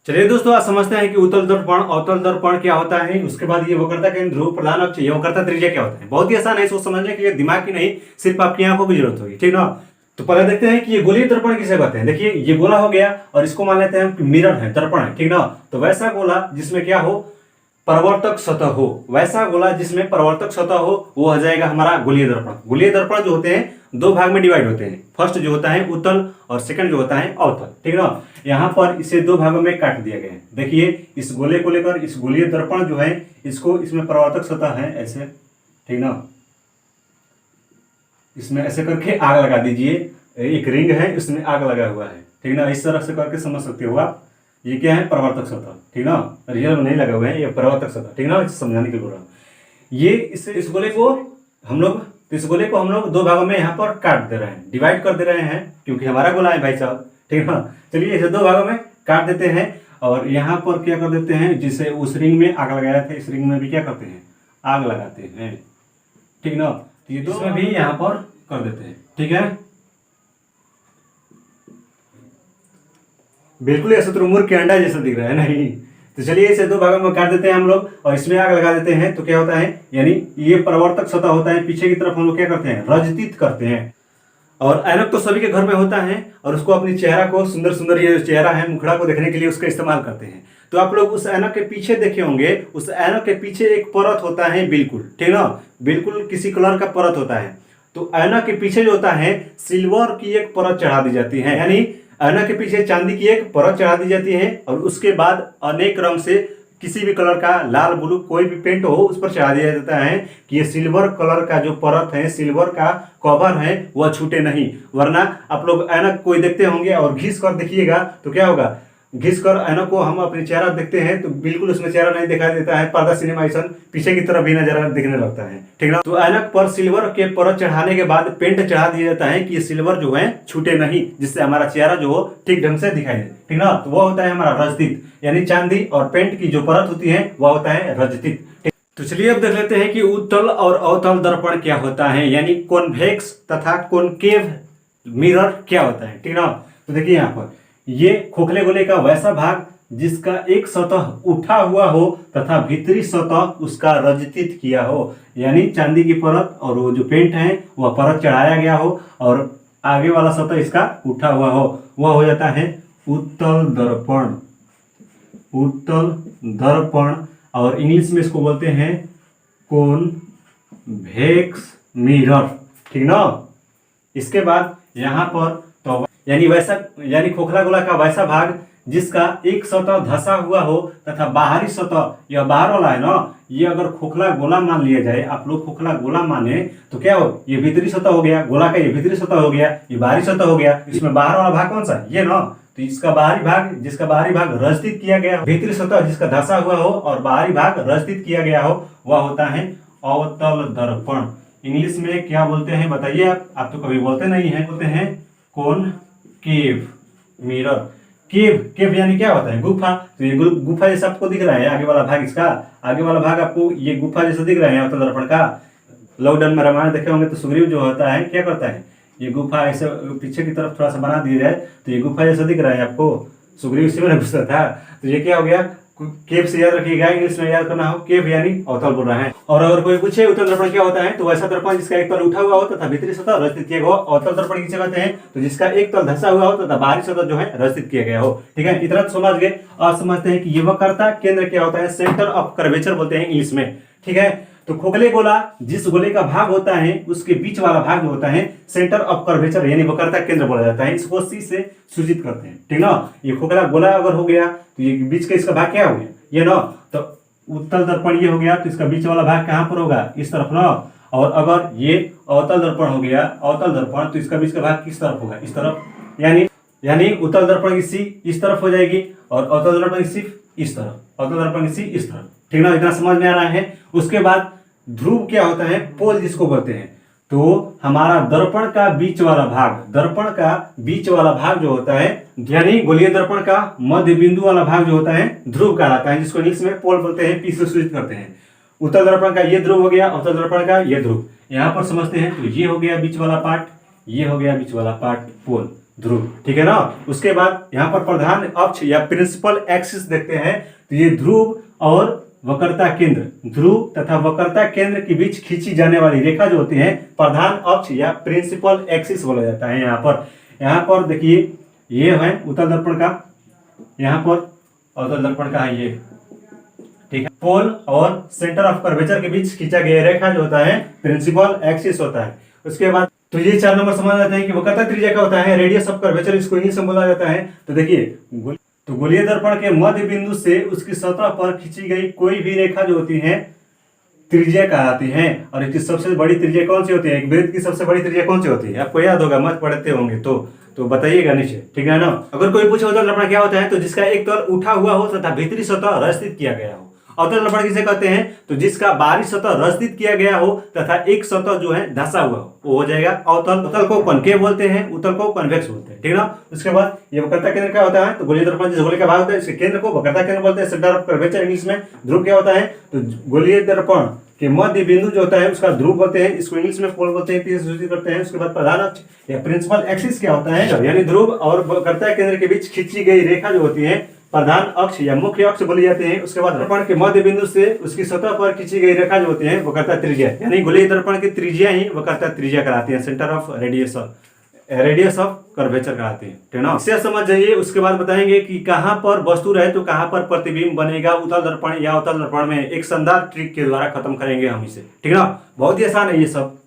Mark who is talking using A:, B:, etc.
A: चलिए दोस्तों, आज समझते हैं कि उत्तल दर्पण अवतल दर्पण क्या होता है। उसके बाद ये वक्रता केंद्र, ध्रुव, प्रधान अक्ष, ये वक्रता त्रिज्या क्या होता है। बहुत ही आसान है इसको समझने के लिए, दिमाग की नहीं, सिर्फ आपकी आंखों की जरूरत होगी, ठीक ना। तो पहले देखते हैं कि ये गोलीय दर्पण किसे कहते हैं। देखिए, ये गोला हो गया और इसको मान लेते हैं मिरर है, दर्पण है, ठीक ना। तो वैसा गोला जिसमें क्या हो, परावर्तक सतह हो, वैसा गोला जिसमें परावर्तक सतह हो, वो आ जाएगा हमारा गोलीय दर्पण। गोलीय दर्पण जो होते हैं दो भाग में डिवाइड होते हैं। फर्स्ट जो होता है उत्तल और सेकंड जो होता है अवतल, ठीक ना। यहाँ पर इसे दो भागों में काट दिया गया है। देखिए, इस गोले को लेकर इस गोलीय दर्पण जो है, इसको, इसमें परावर्तक सतह है ऐसे, ठीक ना। इसमें ऐसे करके आग लगा दीजिए, एक रिंग है उसमें आग लगा हुआ है, ठीक ना। इस तरह से करके समझ सकते हो आप। ये क्या है, परावर्तक सतह, ठीक ना। रियल में नहीं लगा हुआ है, ये परावर्तक सतह, ठीक ना। इसे समझाने के लिए बोल रहा हूँ। ये इस गोले को हम लोग दो भागों में यहाँ पर काट दे रहे हैं, डिवाइड कर दे रहे हैं, क्योंकि हमारा गोला है भाई साहब, ठीक ना। चलिए इसे दो भागों में काट देते हैं और यहाँ पर क्या कर देते हैं, जिसे उस रिंग में आग लगाया था, इस रिंग में भी क्या करते हैं, आग लगाते हैं, ठीक ना। तो ये दो में भी यहाँ पर कर देते हैं, ठीक है। बिल्कुल ये शुतुरमुर्ग के अंडा जैसा दिख रहा है नहीं। तो चलिए इसे दो भागों में काट देते हैं हम लोग और इसमें आग लगा देते हैं। तो क्या होता है, यानी ये परावर्तक सतह होता है, पीछे की तरफ हम लोग क्या करते हैं, रजतित करते हैं। और ऐनक तो सभी के घर में होता है और उसको अपनी चेहरा को, सुंदर सुंदर ये जो चेहरा है, मुखड़ा को देखने के लिए उसका इस्तेमाल करते हैं। तो आप लोग उस ऐनक के पीछे देखे होंगे, उस ऐनक के पीछे एक परत होता है, बिल्कुल, ठीक ना, बिल्कुल किसी कलर का परत होता है। तो ऐनक के पीछे जो होता है, सिल्वर की एक परत चढ़ा दी जाती है, यानी ऐनक के पीछे चांदी की एक परत चढ़ा दी जाती है और उसके बाद अनेक रंग से, किसी भी कलर का, लाल ब्लू कोई भी पेंट हो, उस पर चढ़ा दिया जाता है कि ये सिल्वर कलर का जो परत है, सिल्वर का कवर है, वह छूटे नहीं। वरना आप लोग ऐनक कोई देखते होंगे और घिस कर देखिएगा तो क्या होगा, घिस कर ऐनक को हम अपनी चेहरा देखते हैं तो बिल्कुल उसमें चेहरा नहीं दिखाई देता है, पर्दा सिनेमाइजेशन पीछे की तरफ भी नजर दिखने लगता है, ठीक ना। तो ऐनक पर सिल्वर के परत चढ़ाने के बाद पेंट चढ़ा दिया जाता है कि ये सिल्वर जो है छूटे नहीं, जिससे हमारा चेहरा जो हो ठीक ढंग से दिखाई दे, ठीक ना। तो वह होता है हमारा रजतित, यानी चांदी और पेंट की जो परत होती है वह होता है रजतित। तो चलिए अब देख लेते हैं कि उत्तल और अवतल दर्पण क्या होता है, यानी कॉन्वेक्स तथा कॉनकेव मिरर क्या होता है, ठीक ना। तो देखिए यहाँ पर ये खोखले गोले का वैसा भाग जिसका एक सतह उठा हुआ हो तथा भीतरी सतह उसका रजतित किया हो, यानी चांदी की परत और वो जो पेंट है वह परत चढ़ाया गया हो और आगे वाला सतह इसका उठा हुआ हो, वह हो जाता है उत्तल दर्पण। उत्तल दर्पण, और इंग्लिश में इसको बोलते हैं कॉन्वेक्स मिरर, ठीक ना। इसके बाद यहाँ पर तो यानी खोखला गोला का वैसा भाग जिसका एक सतह धसा हुआ हो तथा बाहरी सतह, यह बाहर वाला है ना, ये अगर खोखला गोला मान लिया जाए, आप लोग खोखला गोला माने तो क्या हो, ये भीतरी सतह हो गया, गोला का ये भीतरी सतह हो गया, ये बाहरी सतह हो गया। इसमें बाहर वाला भाग कौन सा, ये ना। तो इसका बाहरी भाग, जिसका बाहरी भाग रजतित किया गया, भीतरी सतह जिसका धसा हुआ हो और बाहरी भाग रजतित किया गया हो, वह होता है अवतल दर्पण। इंग्लिश में क्या बोलते हैं बताइए आप तो कभी बोलते नहीं है, बोलते हैं कॉनकेव मिरर। केव यानी क्या होता है, गुफा। तो ये गुफा जैसा आपको दिख रहा है, आगे वाला भाग, इसका आगे वाला भाग आपको ये गुफा जैसा दिख रहा है अवतल दर्पण का। लॉकडाउन में रामायण देखे होंगे तो सुग्रीव जो होता है क्या करता है, ये गुफा ऐसे पीछे की तरफ थोड़ा सा बना दिया जाए तो ये गुफा जैसा दिख रहा है आपको, सुग्रीव इसी में घुसता था। तो ये क्या हो गया, केव से याद रखिएगा, इंग्लिश में याद करना हो, केव यानी अवतल बोल रहा है। और अगर कोई पूछे उत्तल दर्पण क्या होता है, तो वैसा दर्पण जिसका एक तल उठा हुआ हो तथा भीतरी सतह रजतित किया गया हो। अवतल दर्पण किसे कहते हैं, तो जिसका एक तल धसा हुआ हो तथा बाहरी सतह जो है रजतित किया गया हो, ठीक है। इतना तो समझ गए। और समझते हैं कि ये वक्रता केंद्र क्या होता है, सेंटर ऑफ कर्वेचर बोलते हैं इंग्लिश में, ठीक है। तो खोखले गोला, जिस गोले का भाग होता है उसके बीच वाला भाग जो होता है सेंटर ऑफ कर्वेचर यानी वक्रता केंद्र बोला जाता है। इसको सी से सूचित करते हैं, ठीक ना। ये खोखला गोला अगर हो गया तो ये बीच का इसका भाग क्या हो गया, ये ना। तो उत्तल दर्पण ये हो गया तो इसका बीच वाला भाग कहाँ पर होगा, इस तरफ ना। और अगर ये अवतल दर्पण हो गया, अवतल दर्पण, तो इसका बीच का भाग किस तरफ होगा, इस तरफ। यानी उत्तल दर्पण की सी इस तरफ हो जाएगी और अवतल दर्पण की सिर्फ इस तरफ, अवतल दर्पण की सी इस तरफ, ठीक ना। इतना समझ में आ रहा है। उसके बाद ध्रुव क्या होता है, पोल जिसको कहते हैं। तो हमारा दर्पण का बीच वाला भाग, दर्पण का बीच वाला भाग जो होता है, यानी गोलीय दर्पण का मध्य बिंदु वाला भाग जो होता है ध्रुव कहलाता है, जिसको इंग्लिश में पोल बोलते हैं, पी से सूचित करते हैं। उत्तल दर्पण का ये ध्रुव हो गया, अवतल दर्पण का ये ध्रुव। यहाँ पर समझते हैं तो ये हो गया बीच वाला पार्ट, ये हो गया बीच वाला पार्ट पोल, ध्रुव, ठीक है ना। उसके बाद यहाँ पर प्रधान अक्ष या प्रिंसिपल एक्सिस देखते हैं, तो ये ध्रुव और वक्रता केंद्र, ध्रुव तथा वक्रता केंद्र के बीच खींची जाने वाली रेखा जो होती है प्रधान अक्ष या प्रिंसिपल एक्सिस बोला जाता है। यहाँ पर देखिए ये है उत्तल दर्पण का, यहाँ पर अवतल दर्पण का है ये, ठीक है। पोल और सेंटर ऑफ कर्वेचर के बीच खींचा गया रेखा जो होता है प्रिंसिपल एक्सिस होता है। उसके बाद तो ये 4 नंबर समझ जाते हैं कि वक्रता त्रिज्या क्या होता है, रेडियस ऑफ कर्वेचर, इसको इंग्लिश में बोला जाता है। तो देखिए तो गोलीय दर्पण के मध्य बिंदु से उसकी सतह पर खींची गई कोई भी रेखा जो होती है त्रिज्या कहलाती है। और इसकी सबसे बड़ी त्रिज्या कौन सी होती है, एक वृत्त की सबसे बड़ी त्रिज्या कौन सी होती है, आपको याद होगा, मत पढ़ते होंगे तो बताइएगा नीचे, ठीक है ना। अगर कोई पूछे अवतल दर्पण क्या होता है, तो जिसका एक तल उठा हुआ हो तथा भीतरी सतह रस्तित किया गया हो। अवतल दर्पण किसे कहते हैं, तो जिसका बाहरी सतह रस्तित किया गया हो तथा एक सतह जो है धंसा हुआ हो, वो हो जाएगा अवतल। उत्तल को कॉनकेव बोलते हैं, उत्तल को कॉन्वेक्स बोलते हैं, ठीक है ना। उसके बाद ये वक्रता केंद्र क्या होता है, तो गोलीय दर्पण जिस गोले का भाग होता है इसके केंद्र को वक्रता केंद्र बोलते हैं, सेंटर ऑफ कर्वेचर इंग्लिश में। ध्रुव क्या होता है, तो गोलीय दर्पण के मध्य बिंदु जो होता है उसका ध्रुव बोलते हैं, इसको इंग्लिश में पोल बोलते हैं, सूचित करते हैं। उसके बाद प्रधान अक्ष या प्रिंसिपल एक्सिस क्या होता है, यानी ध्रुव और वक्रता केंद्र के बीच खींची गई रेखा जो होती है प्रधान अक्ष या मुख्य अक्ष बोली जाती है। उसके बाद दर्पण के मध्य बिंदु से उसकी सतह पर खींची गई रेखा जो होती है वक्रता त्रिज्या, यानी गोलीय दर्पण की त्रिज्या ही वक्रता त्रिज्या कहलाती है, centre of radius of curvature कहलाती है, ठीक है ना। इसे समझ जाइए। उसके बाद बताएंगे कि कहां पर वस्तु रहे तो कहां पर प्रतिबिंब बनेगा उत्तल दर्पण या अवतल दर्पण में, एक शानदार ट्रिक के द्वारा खत्म करेंगे हम इसे, ठीक है ना। बहुत ही आसान है ये सब।